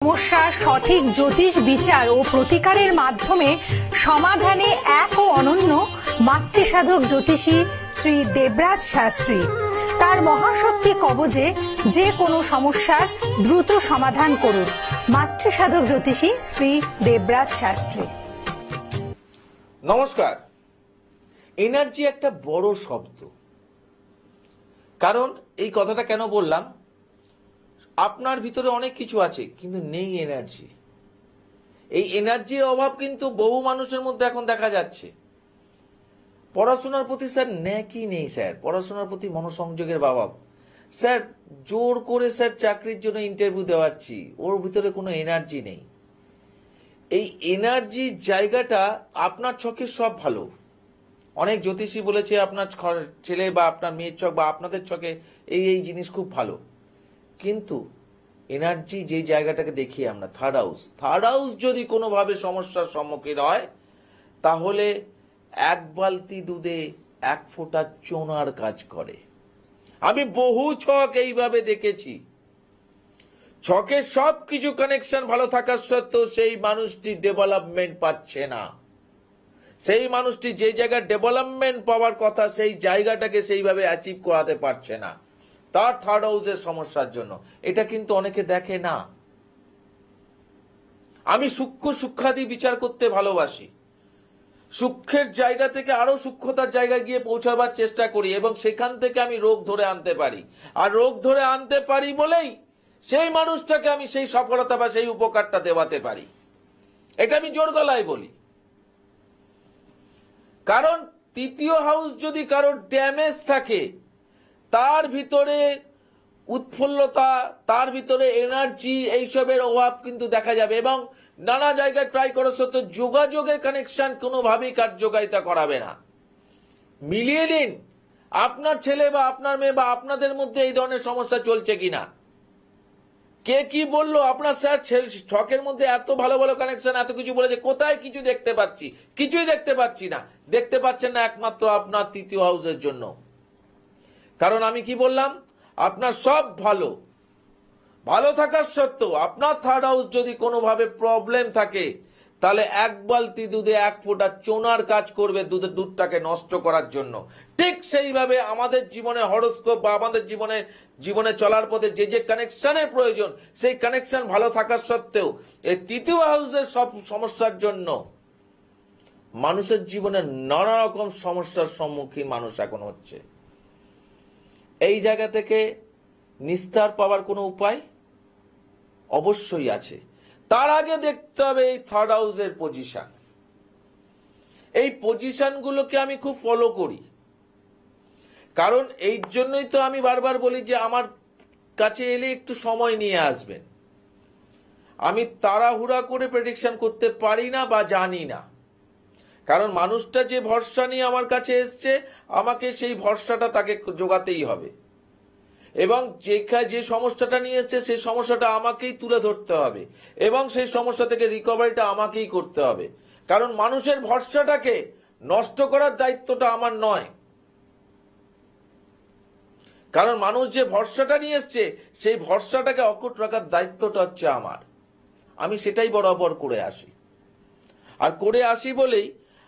সমস্যার সঠিক জ্যোতিষ বিচার ও প্রতিকারের মাধ্যমে সমাধানে এক ও অনন্য মাতৃসাধক জ্যোতিষী শ্রী দেবরাজ শাস্ত্রী। তার মহাশক্তি কবজে যে কোনো সমস্যার দ্রুত সমাধান করুন। মাতৃসাধক জ্যোতিষী শ্রী দেবরাজ শাস্ত্রী। নমস্কার। এনার্জি একটা বড় শব্দ। কারণ এই কথাটা কেন বললাম, আপনার ভিতরে অনেক কিছু আছে কিন্তু নেই এনার্জি। এই এনার্জির অভাব কিন্তু বহু মানুষের মধ্যে এখন দেখা যাচ্ছে। পড়াশোনার প্রতি স্যার ন্যাকই নেই, স্যার পড়াশোনার প্রতি মনোসংযোগের অভাব। স্যার জোর করে স্যার চাকরির জন্য ইন্টারভিউ দেওয়াচ্ছি, ওর ভিতরে কোনো এনার্জি নেই। এই এনার্জির জায়গাটা আপনার ছকে সব ভালো। অনেক জ্যোতিষী বলেছে আপনার ছেলে বা আপনার মেয়ের ছক বা আপনাদের ছকে এই জিনিস খুব ভালো, কিন্তু এনার্জি যে জায়গাটাকে দেখি আমরা থার্ড হাউস যদি কোনোভাবে সমস্যার সম্মুখীন হয়, তাহলে এক বালতি দুধে এক ফোঁটা চোনার কাজ করে। আমি বহু ছক এইভাবে দেখেছি। ছকের সব কিছু কানেকশন ভালো থাকার সত্ত্বেও সেই মানুষটি ডেভেলপমেন্ট পাচ্ছে না। সেই মানুষটি যে জায়গায় ডেভেলপমেন্ট পাওয়ার কথা সেই জায়গাটাকে সেইভাবে অ্যাচিভ করাতে পারছে না, তার থার্ড হাউসের সমস্যার জন্য। এটা কিন্তু অনেকে দেখে না। আমি সূক্ষ্মাদি বিচার করতে ভালোবাসি। সূক্ষ্মের জায়গা থেকে আরো সূক্ষ্মতার জায়গায় গিয়ে পৌঁছাবার চেষ্টা করি এবং সেখান থেকে আমি রোগ ধরে আনতে পারি। আর রোগ ধরে আনতে পারি বলেই সেই মানুষটাকে আমি সেই সফলতা বা সেই উপকারটা দেওয়াতে পারি। এটা আমি জোর গলায় বলি। কারণ তৃতীয় হাউস যদি কারোর ড্যামেজ থাকে, তার ভিতরে উৎফুল্লতা, তার ভিতরে এনার্জি, এইসবের অভাব কিন্তু দেখা যাবে। এবং নানা জায়গায় ট্রাই করার সত্ত্বেও যোগাযোগের কানেকশন কোনোভাবেই কার্যকারিতা করাবে না। মিলিয়ে নিন আপনার ছেলে বা আপনার মেয়ে বা আপনাদের মধ্যে এই ধরনের সমস্যা চলছে কিনা। কে কি বললো আপনার স্যার ছকের মধ্যে এত ভালো ভালো কানেকশন, এত কিছু বলেছে, কোথায় কিছু দেখতে পাচ্ছি? কিছুই দেখতে পাচ্ছি না। দেখতে পাচ্ছেন না একমাত্র আপনার তৃতীয় হাউসের জন্য। কারণ আমি কি বললাম, আপনার সব ভালো ভালো থাকার সত্ত্বেও আপনার থার্ড হাউস যদি কোনোভাবে প্রবলেম থাকে, তাহলে এক বালতি দুধে এক ফোঁটা চোনার কাজ করবে দুধটাকে নষ্ট করার জন্য। ঠিক সেইভাবে আমাদের জীবনে হরোস্কোপ বা আমাদের জীবনে চলার পথে যে যে কানেকশনের প্রয়োজন, সেই কানেকশন ভালো থাকার সত্ত্বেও এই তৃতীয় হাউসের সব সমস্যার জন্য মানুষের জীবনে নানা রকম সমস্যার সম্মুখীন মানুষ এখন হচ্ছে। এই জায়গা থেকে নিস্তার পাওয়ার কোনো উপায় অবশ্যই আছে। তার আগে দেখতে হবে এই থার্ড হাউসের পজিশন। এই পজিশনগুলোকে আমি খুব ফলো করি। কারণ এই জন্যই তো আমি বারবার বলি যে আমার কাছে এলে একটু সময় নিয়ে আসবেন। আমি তাড়াহুড়া করে প্রেডিকশন করতে পারি না বা জানি না। কারণ মানুষটা যে ভরসা নিয়ে আমার কাছে এসছে, আমাকে সেই ভরসাটা তাকে জোগাতেই হবে। এবং যে সমস্যাটা নিয়ে এসছে সেই সমস্যাটা আমাকেই তুলে ধরতে হবে এবং সেই সমস্যা থেকে রিকভারিটা আমাকেই করতে হবে। কারণ মানুষের ভরসাটাকে নষ্ট করার দায়িত্বটা আমার নয়। কারণ মানুষ যে ভরসাটা নিয়ে এসছে সেই ভরসাটাকে অকুট রাখার দায়িত্বটা হচ্ছে আমার। আমি সেটাই বরাবর করে আসি। আর করে আসি বলেই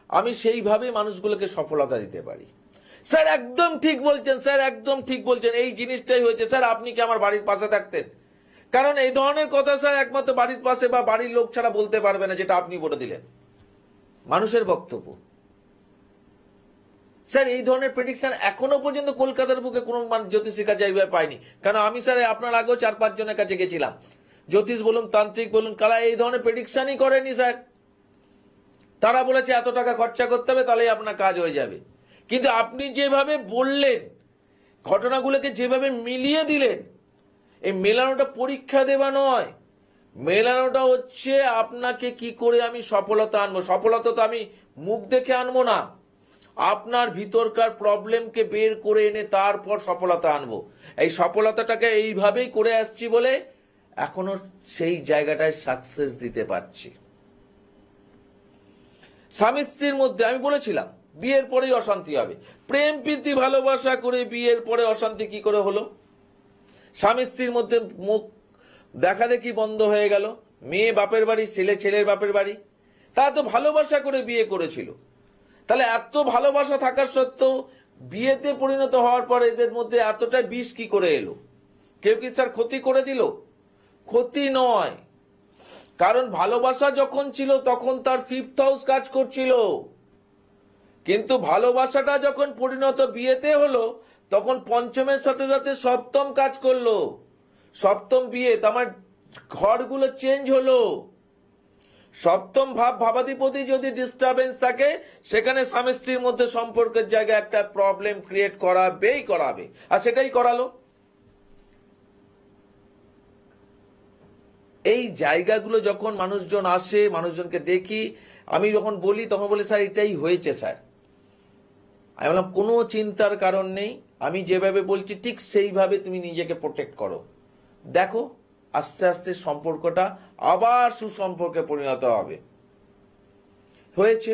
আমি সেইভাবে মানুষগুলোকে সফলতা দিতে পারি। স্যার একদম ঠিক বলছেন, স্যার একদম ঠিক বলছেন, এই জিনিসটাই হয়েছে। স্যার আপনি কি আমার বাড়ির পাশে থাকতেন? কারণ এই ধরনের কথা স্যার একমাত্র বাড়ির পাশে বা বাড়ির লোক ছাড়া বলতে পারবে না, যেটা আপনি বলে দিলেন। মানুষের বক্তব্য। স্যার এই ধরনের প্রেডিকশন এখনো পর্যন্ত কলকাতার বুকে কোনো জ্যোতিষীর কাছে এইভাবে পাইনি। কারণ আমি স্যার আপনার আগেও 4-5 জনের কাছে গেছিলাম, জ্যোতিষ বলুন, তান্ত্রিক বলুন, কারা এই ধরনের প্রেডিকশনই করেনি স্যার। তারা বলেছে এত টাকা খরচা করতে হবে তাহলেই আপনার কাজ হয়ে যাবে। কিন্তু আপনি যেভাবে বললেন, ঘটনাগুলোকে যেভাবে মিলিয়ে দিলেন, এই মেলানোটা পরীক্ষা দেওয়া নয়। মেলানোটা হচ্ছে আপনাকে কি করে আমি সফলতা আনবো। সফলতা তো আমি মুখ দেখে আনবো না, আপনার ভিতরকার প্রবলেমকে বের করে এনে তারপর সফলতা আনবো। এই সফলতাটাকে এইভাবেই করে আসছি বলে এখনো সেই জায়গাটায় সাকসেস দিতে পারছি। স্বামী স্ত্রীর মধ্যে আমি বলেছিলাম বিয়ের পরেই অশান্তি হবে। প্রেম প্রীতি ভালোবাসা করে বিয়ের পরে অশান্তি কি করে হলো? স্বামী স্ত্রীর মধ্যে মুখ দেখা দেখি বন্ধ হয়ে গেল, মেয়ে বাপের বাড়ি, ছেলে ছেলের বাপের বাড়ি। তা তো ভালোবাসা করে বিয়ে করেছিল, তাহলে এত ভালোবাসা থাকার সত্ত্বেও বিয়েতে পরিণত হওয়ার পর এদের মধ্যে এতটা বিষ কি করে এলো? কেউ কি স্যার ক্ষতি করে দিল? ক্ষতি নয়, কারণ ভালোবাসা যখন ছিল তখন তার ফিফথ হাউস কাজ করছিল, কিন্তু ভালোবাসাটা যখন পরিণত বিয়েতে হলো তখন পঞ্চমের সাথে সাথে সপ্তম কাজ করলো। সপ্তম বিয়ে, আমার ঘরগুলো চেঞ্জ হলো। সপ্তম ভাবাধিপতি যদি ডিস্টারবেন্স থাকে, সেখানে স্বামী স্ত্রীর মধ্যে সম্পর্কের জায়গায় একটা প্রবলেম ক্রিয়েট করাবে, আর সেটাই করালো। এই জায়গাগুলো যখন মানুষজন আসে, মানুষজনকে দেখি, আমি যখন বলি তখন বলি স্যার এটাই হয়েছে স্যার। আমি বললাম কোনো চিন্তার কারণ নেই, আমি যেভাবে বলছি ঠিক সেইভাবে তুমি নিজেকে প্রোটেক্ট করো, দেখো আস্তে আস্তে সম্পর্কটা আবার সুসম্পর্কে পরিণত হবে। হয়েছে,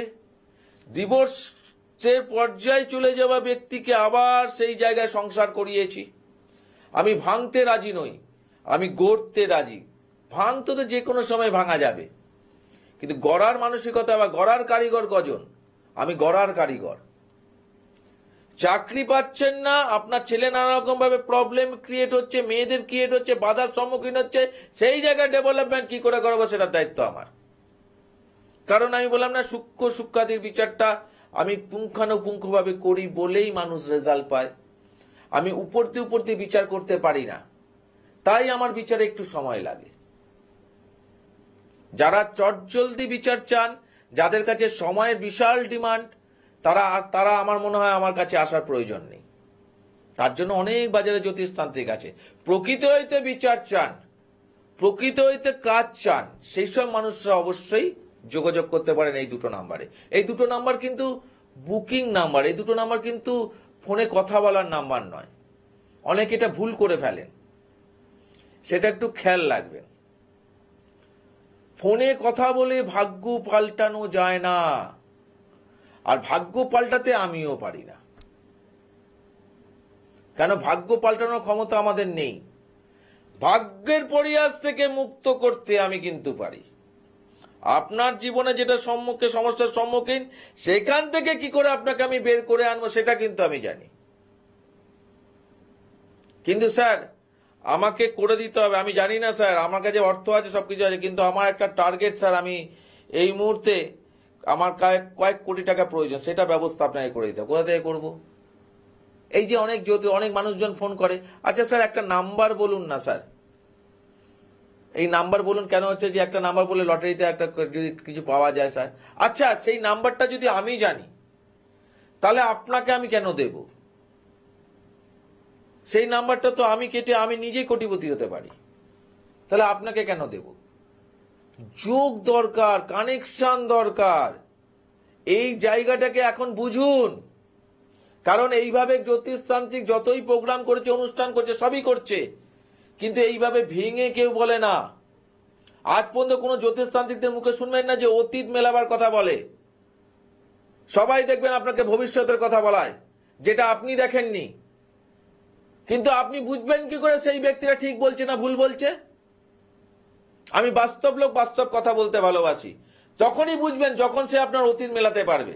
ডিভোর্সের পর্যায়ে চলে যাওয়া ব্যক্তিকে আবার সেই জায়গায় সংসার করিয়েছি। আমি ভাঙতে রাজি নই, আমি গড়তে রাজি। ভাঙতে তো যে কোনো সময় ভাঙা যাবে, কিন্তু গড়ার মানসিকতা বা গড়ার কারিগর কজন? আমি গড়ার কারিগর। চাকরি পাচ্ছেন না, আপনার ছেলে নানা রকম ভাবে প্রবলেম ক্রিয়েট হচ্ছে, মেয়েদের ক্রিয়েট হচ্ছে, বাধার সম্মুখীন হচ্ছে, সেই জায়গায় ডেভেলপমেন্ট কি করে করাবো সেটার দায়িত্ব আমার। কারণ আমি বললাম না, সূক্ষ্ম সূক্ষ্মাদির বিচারটা আমি পুঙ্খানুপুঙ্খভাবে করি বলেই মানুষ রেজাল্ট পায়। আমি উপর দিয়ে বিচার করতে পারি না, তাই আমার বিচারে একটু সময় লাগে। যারা চটজলদি বিচার চান, যাদের কাছে সময়ের বিশাল ডিমান্ড, তারা আমার মনে হয় আমার কাছে আসার প্রয়োজন নেই। তার জন্য অনেক বাজারে জ্যোতিষতান্ত্রিক আছে। প্রকৃত হইতে বিচার চান, প্রকৃত হইতে কাজ চান, সেই সব মানুষরা অবশ্যই যোগাযোগ করতে পারেন এই দুটো নাম্বারে। এই দুটো নাম্বার কিন্তু বুকিং নাম্বার, এই দুটো নাম্বার কিন্তু ফোনে কথা বলার নাম্বার নয়। অনেকে এটা ভুল করে ফেলেন, সেটা একটু খেয়াল রাখবেন। ফোনে কথা বলে ভাগ্য পাল্টানো যায় না, আর ভাগ্য পাল্টাতে আমিও পারি না। কেন? ভাগ্য পাল্টানোর ক্ষমতা আমাদের নেই। ভাগ্যের পরিহাস থেকে মুক্ত করতে আমি কিন্তু পারি। আপনার জীবনে যেটা সমস্যার সম্মুখীন, সেখান থেকে কি করে আপনাকে আমি বের করে আনবো সেটা কিন্তু আমি জানি। কিন্তু স্যার আমাকে করে দিতে হবে, আমি জানি না স্যার, আমার কাছে অর্থ আছে, সবকিছু আছে, কিন্তু আমার একটা টার্গেট স্যার, আমি এই মুহূর্তে আমার কয়েক কোটি টাকা প্রয়োজন, সেটা ব্যবস্থা আপনাকে করে দিতে হবে। কোথা থেকে করবো? এই যে অনেক মানুষজন ফোন করে, আচ্ছা স্যার একটা নাম্বার বলুন না স্যার, এই নাম্বার বলুন। কেন হচ্ছে যে একটা নাম্বার বলে লটারিতে একটা যদি কিছু পাওয়া যায় স্যার। আচ্ছা সেই নাম্বারটা যদি আমি জানি, তাহলে আপনাকে আমি কেন দেব? সেই নাম্বারটা তো আমি কেটে আমি নিজেই কোটিপতি হতে পারি, তাহলে আপনাকে কেন দেব? যোগ দরকার, কানেকশন দরকার। এই জায়গাটাকে এখন বুঝুন। কারণ এইভাবে জ্যোতিষতান্ত্রিক যতই প্রোগ্রাম করেছে, অনুষ্ঠান করছে, সবই করছে, কিন্তু এইভাবে ভেঙে কেউ বলে না। আজ পর্যন্ত কোনো জ্যোতিষতান্ত্রিকদের মুখে শুনবেন না যে অতীত মেলাবার কথা বলে। সবাই দেখবেন আপনাকে ভবিষ্যতের কথা বলায়, যেটা আপনি দেখেননি। কিন্তু আপনি বুঝবেন কি করে সেই ব্যক্তিরা ঠিক বলছে না ভুল বলছে? আমি বাস্তব লোক, বাস্তব কথা বলতে ভালোবাসি। তখনই বুঝবেন যখন সে আপনার অতীত মেলাতে পারবে,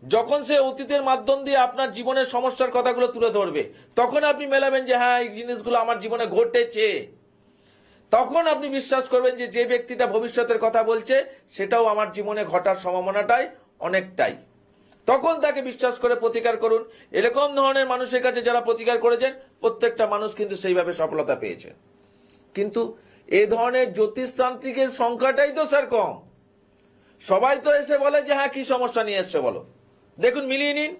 যখন সে অতীতের মাধ্যম দিয়ে আপনার জীবনের সমস্যার কথাগুলো তুলে ধরবে, তখন আপনি মেলাবেন যে হ্যাঁ এই জিনিসগুলো আমার জীবনে ঘটেছে। তখন আপনি বিশ্বাস করবেন যে যে ব্যক্তিটা ভবিষ্যতের কথা বলছে সেটাও আমার জীবনে ঘটার সম্ভাবনাটাই অনেকটাই। তখন তাকে বিশ্বাস করে প্রতিকার করুন। এরকম ধরনের মানুষের কাছে যারা প্রতিকার করেছেন, প্রত্যেকটা মানুষ কিন্তু সেইভাবে সফলতা পেয়েছে। কিন্তু এ ধরনের জ্যোতিষতান্ত্রিকের সংখ্যাটাই তো স্যার কম। সবাই তো এসে বলে যে হ্যাঁ কি সমস্যা নিয়ে এসছে বলো, দেখুন মিলিয়ে নিন।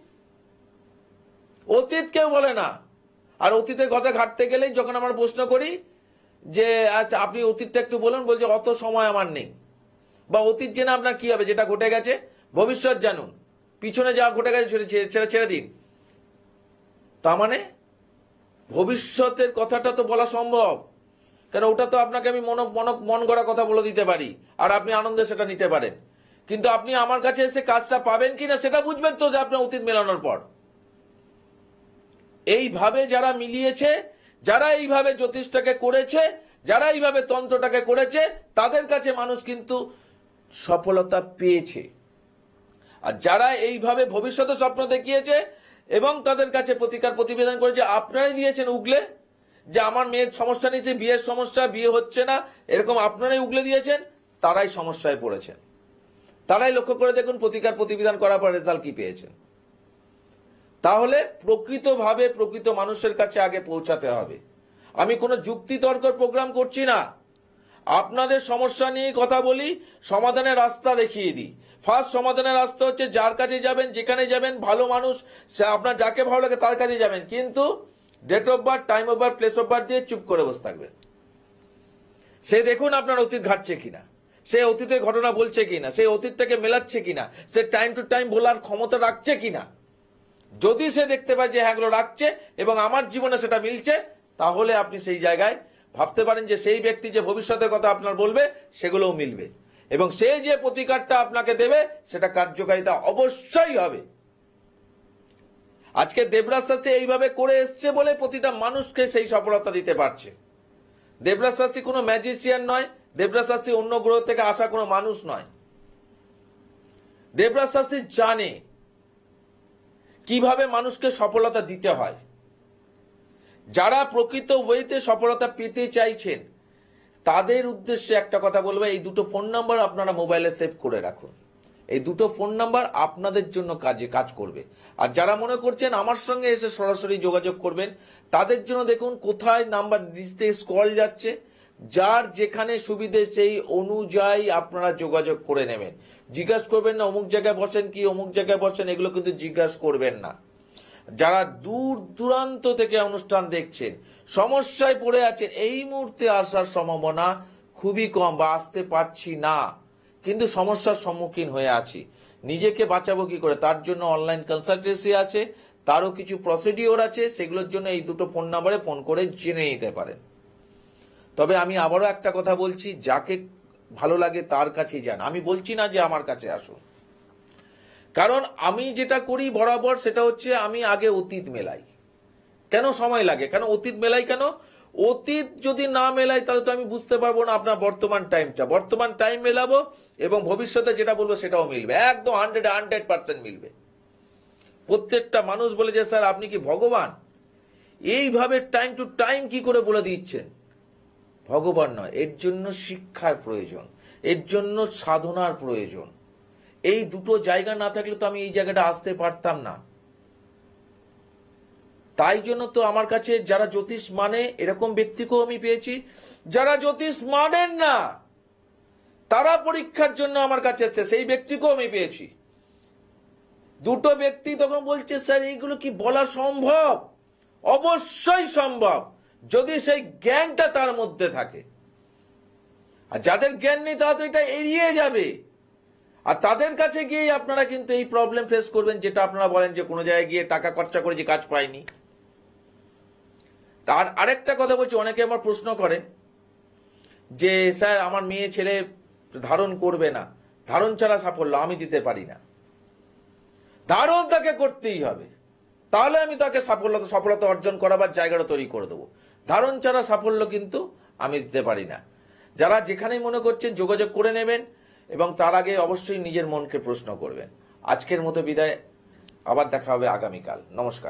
অতীত কেউ বলে না। আর অতীতের কথা ঘাটতে গেলেই যখন আমরা প্রশ্ন করি যে আচ্ছা আপনি অতীতটা একটু বলুন, বলছে অত সময় আমার নেই। বা অতীত জেনে আপনার কি হবে? যেটা ঘটে গেছে। ভবিষ্যৎ জানুন, পিছনে যা ঘটে গেছে ছেড়ে দিন। তার মানে ভবিষ্যতের কথাটা তো বলা সম্ভব, কারণ ওটা তো আপনাকে আমি মন গড়া কথা বলে দিতে পারি, আর আপনি আনন্দে সেটা নিতে পারেন। কিন্তু আপনি আমার কাছে এসে কাজটা পাবেন কিনা সেটা বুঝবেন তো যে আপনার অতীত মেলানোর পর। এইভাবে যারা মিলিয়েছে, যারা এইভাবে জ্যোতিষটাকে করেছে, যারা এইভাবে তন্ত্রটাকে করেছে তাদের কাছে মানুষ কিন্তু সফলতা পেয়েছে। আর যারা এইভাবে ভবিষ্যতে স্বপ্ন দেখিয়েছে এবং তাদের কাছে প্রতিকার প্রতিবেদন করেছে, আপনারাই দিয়েছেন উগলে যে আমার মেয়ের সমস্যা নিয়েছে, বিয়ের সমস্যা, বিয়ে হচ্ছে না, এরকম আপনারাই উগলে দিয়েছেন, তারাই সমস্যায় পড়েছেন। তারাই লক্ষ্য করে দেখুন প্রতিকার প্রতিবিধান করার পর রেজাল্ট কি পেয়েছেন। তাহলে প্রকৃতভাবে প্রকৃত মানুষের কাছে আগে পৌঁছাতে হবে। আমি কোনো যুক্তি তর্কের প্রোগ্রাম করছি না, আপনাদের সমস্যা নিয়ে কথা বলি, সমাধানের রাস্তা দেখিয়ে দিই। ফার্স্ট সমাধানের রাস্তা হচ্ছে যার কাছে যাবেন, যেখানে যাবেন, ভালো মানুষ, সে আপনার যাকে ভালো লাগে তার কাছে যাবেন, কিন্তু date of birth, time of birth, place of birth দিয়ে চুপ করে বসে থাকবেন। সে দেখুন আপনার অতীত ঘাটছে কিনা, সে অতীতের ঘটনা বলছে কিনা, সে অতীতটাকে মেলাচ্ছে কিনা, সে টাইম টু টাইম বলার ক্ষমতা রাখছে কিনা। যদি সে দেখতে পায় যে হ্যাঁ এগুলো রাখছে এবং আমার জীবনে সেটা মিলছে, তাহলে আপনি সেই জায়গায় ভাবতে পারেন যে সেই ব্যক্তি যে ভবিষ্যতের কথা আপনার বলবে সেগুলোও মিলবে এবং সে যে প্রতিকারটা আপনাকে দেবে সেটা কার্যকারিতা অবশ্যই হবে। আজকে দেবরাজ শাস্ত্রী এইভাবে করে এসছে বলে প্রতিটা মানুষকে সেই সফলতা দিতে পারছে। দেবরাজ শাস্ত্রী কোনো ম্যাজিশিয়ান নয়, দেবরাজ শাস্ত্রী অন্য গ্রহ থেকে আসা কোনো মানুষ নয়। দেবরাজ শাস্ত্রী জানে কিভাবে মানুষকে সফলতা দিতে হয়। যারা প্রকৃত ওয়েতে সফলতা পেতে চাইছেন তাদের উদ্দেশ্যে একটা কথা বলবো, এই দুটো ফোন নাম্বার আপনারা মোবাইলে সেভ করে রাখুন। এই দুটো ফোন নাম্বার আপনাদের জন্য কাজ করবে। আর যারা মনে করছেন আমার সঙ্গে এসে সরাসরি যোগাযোগ করবেন, তাদের জন্য দেখুন কোথায় নাম্বার নিচ থেকে স্ক্রল যাচ্ছে, যার যেখানে সুবিধে সেই অনুযায়ী আপনারা যোগাযোগ করে নেবেন। জিজ্ঞাসা করবেন না অমুক জায়গায় বসেন কি অমুক জায়গায় বসেন, এগুলো কিন্তু জিজ্ঞাসা করবেন না। যারা দূর দূরান্ত থেকে অনুষ্ঠান দেখছেন, সমস্যায় পড়ে আছেন, এই মুহূর্তে আসার সম্ভাবনা খুবই কম বা আসতে পারছি না, কিন্তু সমস্যার সম্মুখীন হয়ে আছি, নিজেকে বাঁচাবো কি করে, তার জন্য অনলাইন কনসালটেন্সি আছে, তারও কিছু প্রসিডিওর আছে, সেগুলোর জন্য এই দুটো ফোন নাম্বারে ফোন করে জেনে নিতে পারেন। তবে আমি আবারও একটা কথা বলছি, যাকে ভালো লাগে তার কাছেই যান। আমি বলছি না যে আমার কাছে আসুন, কারণ আমি যেটা করি বরাবর সেটা হচ্ছে আমি আগে অতীত মেলাই। কেন সময় লাগে, কেন অতীত মেলাই, কেন অতীত যদি না মেলাই তাহলে তো আমি বুঝতে পারবো না আপনার বর্তমান টাইম মেলাবো এবং ভবিষ্যতে যেটা বলবো সেটাও মিলবে, একদম 100% মিলবে। প্রত্যেকটা মানুষ বলে যে স্যার আপনি কি ভগবান, এইভাবে টাইম টু টাইম কি করে বলে দিচ্ছেন। ভগবান নয়, এর জন্য শিক্ষার প্রয়োজন, এর জন্য সাধনার প্রয়োজন। এই দুটো জায়গা না থাকলে তো আমি এই জায়গাটা আসতে পারতাম না। তাই জন্য তো আমার কাছে যারা জ্যোতিষ মানে এরকম ব্যক্তিকেও আমি পেয়েছি, যারা জ্যোতিষ মানেন না তারা পরীক্ষার জন্য আমার কাছে এসছে, সেই ব্যক্তিকেও আমি পেয়েছি। দুটো ব্যক্তি তখন বলছে স্যার এইগুলো কি বলা সম্ভব? অবশ্যই সম্ভব, যদি সেই জ্ঞানটা তার মধ্যে থাকে। আর যাদের জ্ঞান নেই তারা তো এটা এড়িয়ে যাবে, আর তাদের কাছে গিয়ে আপনারা কিন্তু এই প্রবলেম ফেস করবেন, যেটা আপনারা বলেন যে কোনো জায়গায় গিয়ে টাকা খরচা করে যে কাজ পাইনি। তার আরেকটা কথা বলছি, অনেকে আমার প্রশ্ন করেন যে স্যার আমার মেয়ে ছেলে ধারণ করবে না, ধারণ ছাড়া সাফল্য আমি দিতে পারি না। ধারণ তাকে করতেই হবে, তাহলে আমি তাকে সফলতা অর্জন করাবার জায়গাটা তৈরি করে দেবো। ধারণ ছাড়া সাফল্য কিন্তু আমি দিতে পারি না। যারা যেখানেই মনে করছেন যোগাযোগ করে নেবেন এবং তার আগে অবশ্যই নিজের মনকে প্রশ্ন করবেন। আজকের মতো বিদায়, আবার দেখা হবে আগামীকাল। নমস্কার।